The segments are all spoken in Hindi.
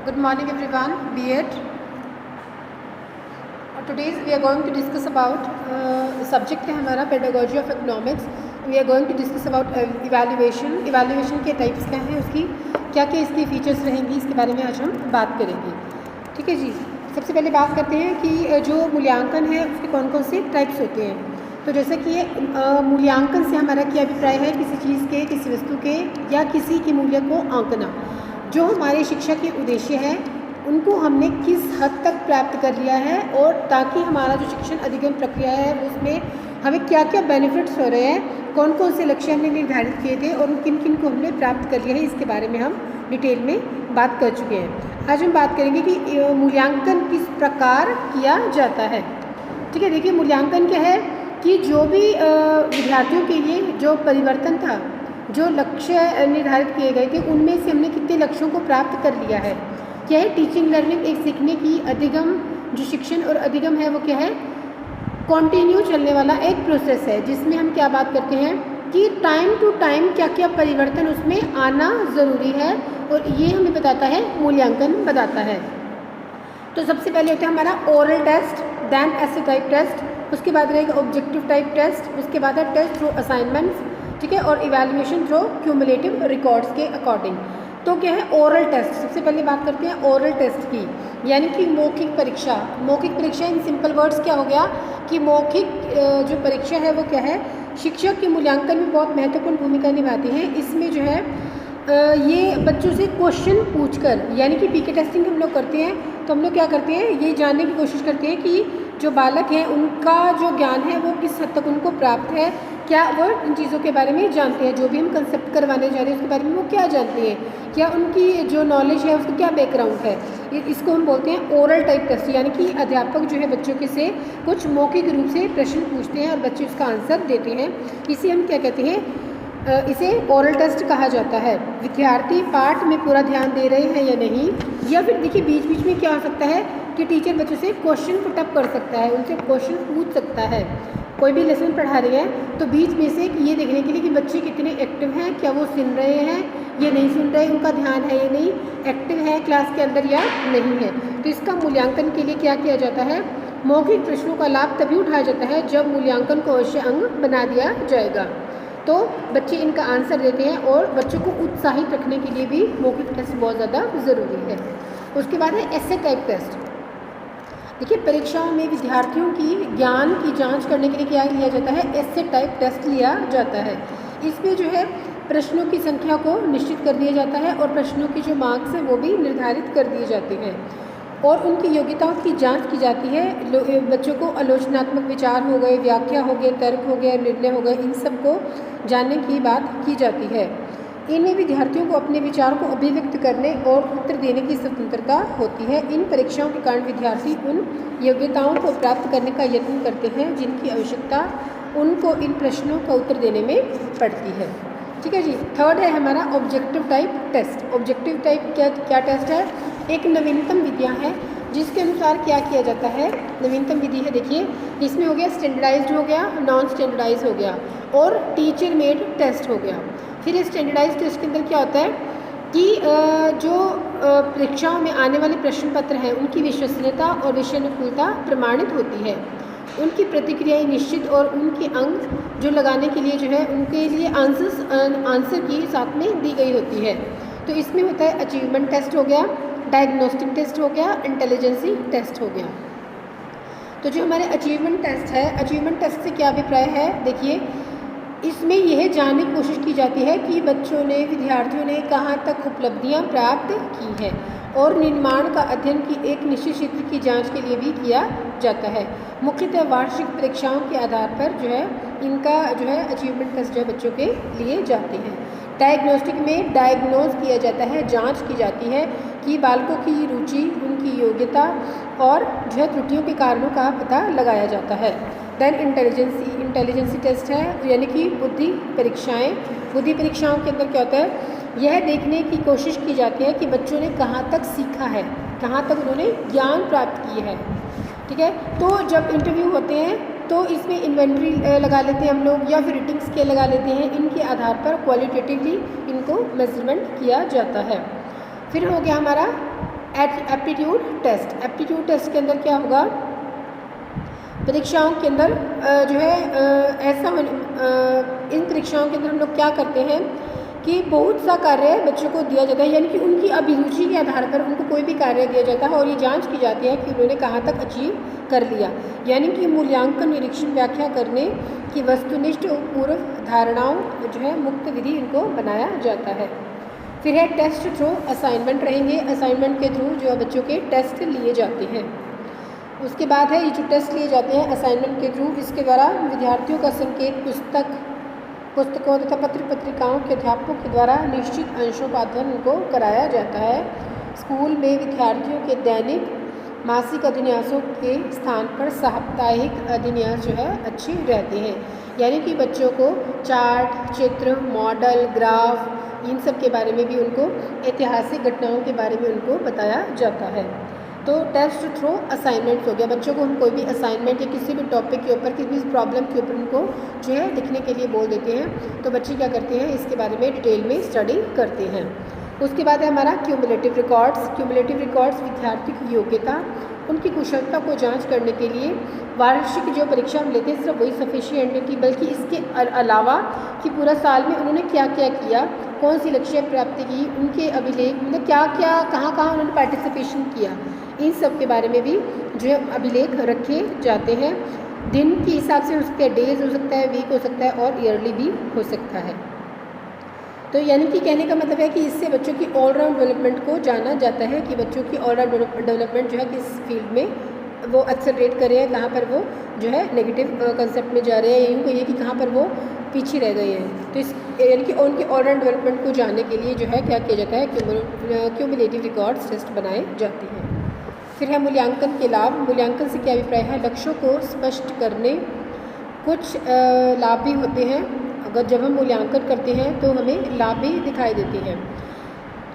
Good morning everyone, B.Ed. Today we are going to discuss about subject है हमारा pedagogy of economics. We are going to discuss about evaluation. Evaluation के types क्या हैं, उसकी क्या क्या इसके features रहेंगी, इसके बारे में आज हम बात करेंगे. ठीक है जी. सबसे पहले बात करते हैं कि जो मूल्यांकन है उसके कौन कौन से टाइप्स होते हैं. तो जैसे कि मूल्यांकन से हमारा क्या अभिप्राय है, किसी चीज़ के, किसी वस्तु के या किसी के मूल्य को आंकना. जो हमारे शिक्षा के उद्देश्य है उनको हमने किस हद तक प्राप्त कर लिया है और ताकि हमारा जो शिक्षण अधिगम प्रक्रिया है उसमें हमें क्या क्या बेनिफिट्स हो रहे हैं, कौन कौन से लक्ष्य हमने निर्धारित किए थे और किन किन को हमने प्राप्त कर लिया है, इसके बारे में हम डिटेल में बात कर चुके हैं. आज हम बात करेंगे कि मूल्यांकन किस प्रकार किया जाता है. ठीक है. देखिए, मूल्यांकन क्या है कि जो भी विद्यार्थियों के लिए जो परिवर्तन था, जो लक्ष्य निर्धारित किए गए थे, उनमें से हमने कितने लक्ष्यों को प्राप्त कर लिया है. क्या है टीचिंग लर्निंग, एक सीखने की अधिगम, जो शिक्षण और अधिगम है वो क्या है, कॉन्टिन्यू चलने वाला एक प्रोसेस है जिसमें हम क्या बात करते हैं कि टाइम टू टाइम क्या क्या परिवर्तन उसमें आना ज़रूरी है और ये हमें बताता है मूल्यांकन बताता है. तो सबसे पहले होता है हमारा ओरल टेस्ट, देन एसे टाइप टेस्ट, उसके बाद रहेगा ऑब्जेक्टिव टाइप टेस्ट, उसके बाद है टेस्ट थ्रू असाइनमेंट्स. ठीक है. और इवैल्यूएशन थ्रू क्यूमुलेटिव रिकॉर्ड्स के अकॉर्डिंग. तो क्या है ओरल टेस्ट. सबसे पहले बात करते हैं ओरल टेस्ट की, यानी कि मौखिक परीक्षा. मौखिक परीक्षा इन सिंपल वर्ड्स क्या हो गया कि मौखिक जो परीक्षा है वो क्या है, शिक्षक के मूल्यांकन में बहुत महत्वपूर्ण भूमिका निभाती है. इसमें जो है ये बच्चों से क्वेश्चन पूछकर, यानी कि पीके टेस्टिंग हम लोग करते हैं, तो हम लोग क्या करते हैं, ये जानने की कोशिश करते हैं कि जो बालक हैं उनका जो ज्ञान है वो किस हद तक उनको प्राप्त है, क्या वो इन चीज़ों के बारे में जानते हैं, जो भी हम कंसेप्ट करवाने जा रहे हैं उसके बारे में वो क्या जानते हैं, क्या उनकी जो नॉलेज है उसका क्या बैकग्राउंड है. इसको हम बोलते हैं ओरल टाइप टेस्ट. यानी कि अध्यापक जो है बच्चों के से कुछ मौखिक रूप से प्रश्न पूछते हैं और बच्चे उसका आंसर देते हैं. इसे हम क्या कहते हैं, इसे ओरल टेस्ट कहा जाता है. विद्यार्थी पाठ में पूरा ध्यान दे रहे हैं या नहीं, या फिर देखिए बीच बीच में क्या हो सकता है कि टीचर बच्चों से क्वेश्चन पुटअप कर सकता है, उनसे क्वेश्चन पूछ सकता है. कोई भी लेसन पढ़ा रहे हैं तो बीच में से ये देखने के लिए कि बच्चे कितने एक्टिव हैं, क्या वो सुन रहे हैं या नहीं सुन रहे, उनका ध्यान है या नहीं, एक्टिव है क्लास के अंदर या नहीं है. तो इसका मूल्यांकन के लिए क्या किया जाता है, मौखिक प्रश्नों का लाभ तभी उठाया जाता है जब मूल्यांकन को अवश्य अंग बना दिया जाएगा. तो बच्चे इनका आंसर देते हैं और बच्चों को उत्साहित रखने के लिए भी मौखिक टेस्ट बहुत ज़्यादा ज़रूरी है. उसके बाद है एसे टाइप टेस्ट. देखिए, परीक्षाओं में विद्यार्थियों की ज्ञान की जांच करने के लिए क्या लिया जाता है, एसे टाइप टेस्ट लिया जाता है. इसमें जो है प्रश्नों की संख्या को निश्चित कर दिया जाता है और प्रश्नों की जो मार्क्स हैं वो भी निर्धारित कर दिए जाते हैं और उनकी योग्यताओं की जांच की जाती है. बच्चों को आलोचनात्मक विचार हो गए, व्याख्या हो गए, तर्क हो गए, निर्णय हो गए, इन सब को जानने की बात की जाती है. इनमें विद्यार्थियों को अपने विचार को अभिव्यक्त करने और उत्तर देने की स्वतंत्रता होती है. इन परीक्षाओं के कारण विद्यार्थी उन योग्यताओं को प्राप्त करने का यत्न करते हैं जिनकी आवश्यकता उनको इन प्रश्नों का उत्तर देने में पड़ती है. ठीक है जी. थर्ड है हमारा objective type test. Objective type क्या टेस्ट है, एक नवीनतम विधियाँ है जिसके अनुसार क्या किया जाता है. नवीनतम विधि है, देखिए इसमें हो गया स्टैंडर्डाइज्ड हो गया, नॉन स्टैंडर्डाइज हो गया और टीचर मेड टेस्ट हो गया. फिर स्टैंडर्डाइज टेस्ट के अंदर क्या होता है कि जो परीक्षाओं में आने वाले प्रश्न पत्र हैं उनकी विश्वसनीयता और विषय अनुकूलता प्रमाणित होती है. उनकी प्रतिक्रियाएं निश्चित और उनके अंक जो लगाने के लिए जो है उनके लिए आंसर की साथ में दी गई होती है. तो इसमें होता है अचीवमेंट टेस्ट हो गया, डायग्नोस्टिक टेस्ट हो गया, इंटेलिजेंसी टेस्ट हो गया. तो जो हमारे अचीवमेंट टेस्ट है, अचीवमेंट टेस्ट से क्या अभिप्राय है, देखिए इसमें यह जानने की कोशिश की जाती है कि बच्चों ने, विद्यार्थियों ने कहाँ तक उपलब्धियाँ प्राप्त की हैं और निर्माण का अध्ययन की एक निश्चित क्षेत्र की जांच के लिए भी किया जाता है. मुख्यतः वार्षिक परीक्षाओं के आधार पर जो है इनका जो है अचीवमेंट टेस्ट जो है बच्चों के लिए जाते हैं. डायग्नोस्टिक में डायग्नोज किया जाता है, जांच की जाती है कि बालकों की रुचि, उनकी योग्यता और जो है त्रुटियों के कारणों का पता लगाया जाता है. देन इंटेलिजेंसी टेस्ट है, यानी कि बुद्धि परीक्षाएं. बुद्धि परीक्षाओं के अंदर क्या होता है, यह देखने की कोशिश की जाती है कि बच्चों ने कहाँ तक सीखा है, कहाँ तक उन्होंने ज्ञान प्राप्त की है. ठीक है. तो जब इंटरव्यू होते हैं तो इसमें इन्वेंट्री लगा लेते हैं हम लोग या फिर रेटिंग स्केल लगा लेते हैं. इनके आधार पर क्वालिटेटिवली इनको मेजरमेंट किया जाता है. फिर हो गया हमारा एप्टीट्यूड टेस्ट। एप्टीट्यूड टेस्ट के अंदर क्या होगा, परीक्षाओं के अंदर जो है इन परीक्षाओं के अंदर हम लोग क्या करते हैं कि बहुत सा कार्य बच्चों को दिया जाता है, यानी कि उनकी अभिरुचि के आधार पर उनको कोई भी कार्य दिया जाता है और ये जांच की जाती है कि उन्होंने कहाँ तक अचीव कर लिया। यानी कि मूल्यांकन, निरीक्षण, व्याख्या करने की वस्तुनिष्ठ पूर्व धारणाओं जो है मुक्त विधि इनको बनाया जाता है। फिर है टेस्ट थ्रू असाइनमेंट रहेंगे। असाइनमेंट के थ्रू जो बच्चों के टेस्ट लिए जाते हैं। उसके बाद है ये जो टेस्ट लिए जाते हैं असाइनमेंट के थ्रू, इसके द्वारा विद्यार्थियों का संकेत पुस्तकों तथा पत्र पत्रिकाओं के अध्यापकों के द्वारा निश्चित अंशों का अध्ययन उनको कराया जाता है। स्कूल में विद्यार्थियों के दैनिक मासिक अधिन्यासों के स्थान पर साप्ताहिक अधिन्यास जो है अच्छे रहते हैं। यानी कि बच्चों को चार्ट, चित्र, मॉडल, ग्राफ, इन सब के बारे में भी उनको, ऐतिहासिक घटनाओं के बारे में उनको बताया जाता है। तो टेस्ट थ्रू असाइनमेंट हो गया। बच्चों को हम कोई भी असाइनमेंट या किसी भी टॉपिक के ऊपर, किसी भी प्रॉब्लम के ऊपर उनको जो है लिखने के लिए बोल देते हैं, तो बच्चे क्या करते हैं, इसके बारे में डिटेल में स्टडी करते हैं। उसके बाद है हमारा क्यूमुलेटिव रिकॉर्ड्स। क्यूमुलेटिव रिकॉर्ड्स विद्यार्थी की योग्यता, उनकी कुशलता को जांच करने के लिए वार्षिक जो परीक्षा हम लेते हैं सिर्फ वही सफिशिएंट नहीं थी, बल्कि इसके अलावा कि पूरा साल में उन्होंने क्या क्या किया, कौन सी लक्ष्य प्राप्ति की, उनके अभिलेख, मतलब क्या क्या कहाँ उन्होंने पार्टिसिपेशन किया, इन सब के बारे में भी जो है अभिलेख रखे जाते हैं। दिन के हिसाब से हो सकता है, डेज हो सकता है, वीक हो सकता है और ईयरली भी हो सकता है। तो यानी कि कहने का मतलब है कि इससे बच्चों की ऑलराउंड डेवलपमेंट को जाना जाता है कि बच्चों की ऑलराउंड डेवलपमेंट जो है किस फील्ड में वो एक्सेलरेट कर रहे हैं, कहाँ पर वो जो है नेगेटिव कंसेप्ट में जा रहे हैं, यूँ कहिए कि कहाँ पर वो पीछे रह गए हैं। तो इस यानी कि उनकी ऑलराउंड डेवलपमेंट को जानने के लिए जो है क्या किया जाता है, क्यूमुलेटिव रिकॉर्ड्स टेस्ट बनाए जाते हैं। फिर है मूल्यांकन के लाभ। मूल्यांकन से क्या अभिप्राय है, लक्ष्यों को स्पष्ट करने कुछ लाभ भी होते हैं। अगर जब हम मूल्यांकन करते हैं तो हमें लाभ भी दिखाई देते हैं।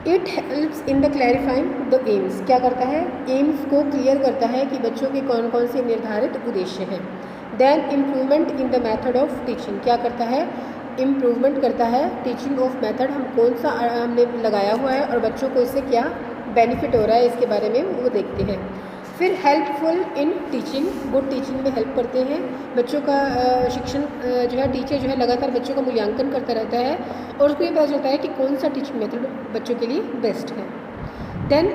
It helps in the clarifying the AIIMS. क्या करता है, एम्स को क्लियर करता है कि बच्चों के कौन कौन से निर्धारित उद्देश्य हैं। Then improvement in the method of teaching. क्या करता है, इम्प्रूवमेंट करता है टीचिंग ऑफ मेथड, हम कौन सा हमने लगाया हुआ है और बच्चों को इससे क्या बेनिफिट हो रहा है, इसके बारे में वो देखते हैं। फिर helpful in teaching, good teaching में हेल्प करते हैं। बच्चों का शिक्षण जो है, टीचर जो है लगातार बच्चों का मूल्यांकन करता रहता है और उसको ये पता चलता है कि कौन सा टीचिंग मेथड बच्चों के लिए बेस्ट है। Then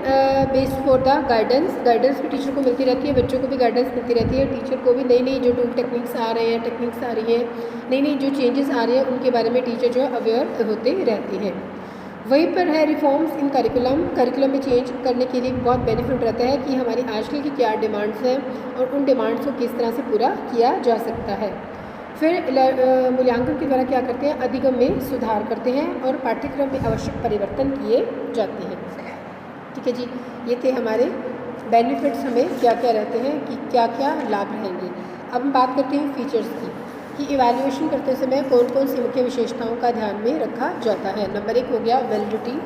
based for the guidance, guidance भी टीचर को मिलती रहती है, बच्चों को भी गाइडेंस मिलती रहती है। टीचर को भी नई नई जो टूल टेक्निक्स आ रहे हैं, टेक्निक्स आ रही हैं, नई नई जो चेंजेस आ रहे हैं उनके बारे में टीचर जो है अवेयर होते रहते हैं। वहीं पर है रिफॉर्म्स इन करिकुलम में चेंज करने के लिए बहुत बेनिफिट रहता है कि हमारी आजकल की क्या डिमांड्स हैं और उन डिमांड्स को किस तरह से पूरा किया जा सकता है। फिर मूल्यांकन के द्वारा क्या करते हैं, अधिगम में सुधार करते हैं और पाठ्यक्रम में आवश्यक परिवर्तन किए जाते हैं। ठीक है जी, ये थे हमारे बेनिफिट्स, हमें क्या क्या रहते हैं कि क्या क्या लाभ रहेंगे। अब हम बात करते हैं फीचर्स की कि इवैल्यूएशन करते समय कौन कौन सी मुख्य विशेषताओं का ध्यान में रखा जाता है। नंबर 1 हो गया वैलिडिटी,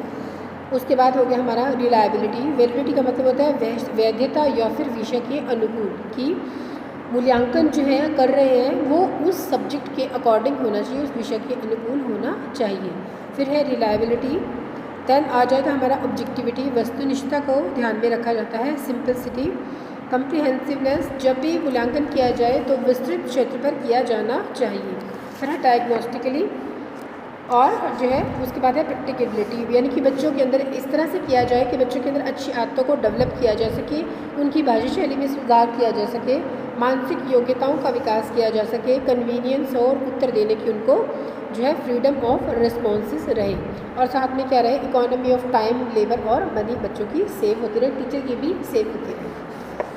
उसके बाद हो गया हमारा रिलायबिलिटी। वैलिडिटी का मतलब होता है वैधता या फिर विषय के अनुकूल, कि मूल्यांकन जो है कर रहे हैं वो उस सब्जेक्ट के अकॉर्डिंग होना चाहिए, उस विषय के अनुकूल होना चाहिए। फिर है रिलायबिलिटी। देन आ जाएगा हमारा ऑब्जेक्टिविटी, वस्तुनिष्ठता को ध्यान में रखा जाता है। सिंपलिसिटी, कम्प्रिहेंसिवनेस, जब भी मूल्यांकन किया जाए तो विस्तृत क्षेत्र पर किया जाना चाहिए। फिर है डायग्नोस्टिकली, और जो है उसके बाद है प्रैक्टिकेबिलिटी, यानी कि बच्चों के अंदर इस तरह से किया जाए कि बच्चों के अंदर अच्छी आदतों को डेवलप किया जा सके, उनकी भाषा शैली में सुधार किया जा सके, मानसिक योग्यताओं का विकास किया जा सके, कन्वीनियंस और उत्तर देने की उनको जो है फ्रीडम ऑफ रिस्पॉन्सेस रहे, और साथ में क्या रहे, इकोनॉमी ऑफ टाइम, लेबर और मनी बच्चों की सेव होती रहे, टीचर की भी सेव होती रहे।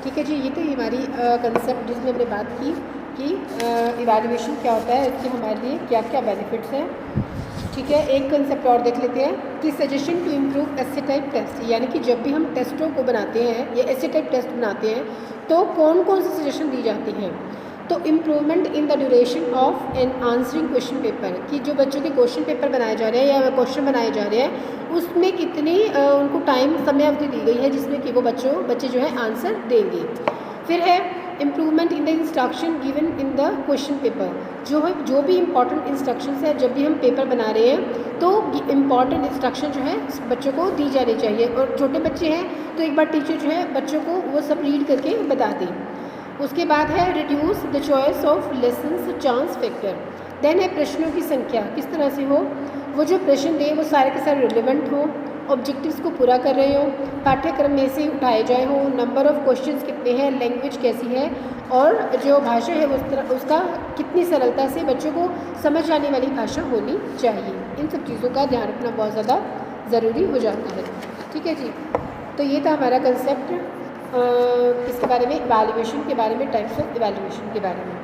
ठीक है जी, ये तो हमारी कंसेप्ट जिसमें हमने बात की कि इवैल्यूएशन क्या होता है, इसके हमारे लिए क्या क्या बेनिफिट्स हैं। ठीक है, एक कंसेप्ट और देख लेते हैं कि suggestion to improve essay type test, यानी कि जब भी हम टेस्टों को बनाते हैं या एसे टाइप टेस्ट बनाते हैं तो कौन कौन से सजेशन दी जाती हैं। तो improvement in the duration of an answering question paper, कि जो बच्चों के क्वेश्चन पेपर बनाए जा रहे हैं या क्वेश्चन बनाए जा रहे हैं उसमें कितनी उनको टाइम समय अवधि दी गई है जिसमें कि वो बच्चे जो है आंसर देंगे। फिर है improvement in the instruction given in the question paper. जो भी इम्पॉर्टेंट इंस्ट्रक्शंस है, जब भी हम पेपर बना रहे हैं तो इम्पॉर्टेंट इंस्ट्रक्शन जो है बच्चों को दी जानी चाहिए, और छोटे बच्चे हैं तो एक बार टीचर जो है बच्चों को वो सब रीड करके बता दें। उसके बाद है reduce the choice of lessons chance factor. Then है प्रश्नों की संख्या किस तरह से हो, वो जो प्रश्न दे वो सारे के सारे रिलेवेंट हो, ऑब्जेक्टिव्स को पूरा कर रहे हो, पाठ्यक्रम में से उठाए जाए हो, नंबर ऑफ क्वेश्चंस कितने हैं, लैंग्वेज कैसी है, और जो भाषा है उसका कितनी सरलता से बच्चों को समझ आने वाली भाषा होनी चाहिए। इन सब चीज़ों का ध्यान रखना बहुत ज़्यादा ज़रूरी हो जाता है। ठीक है जी, तो ये था हमारा कंसेप्ट किसके बारे में, इवैल्यूएशन के बारे में, टाइप्स ऑफ इवैल्यूएशन के बारे में।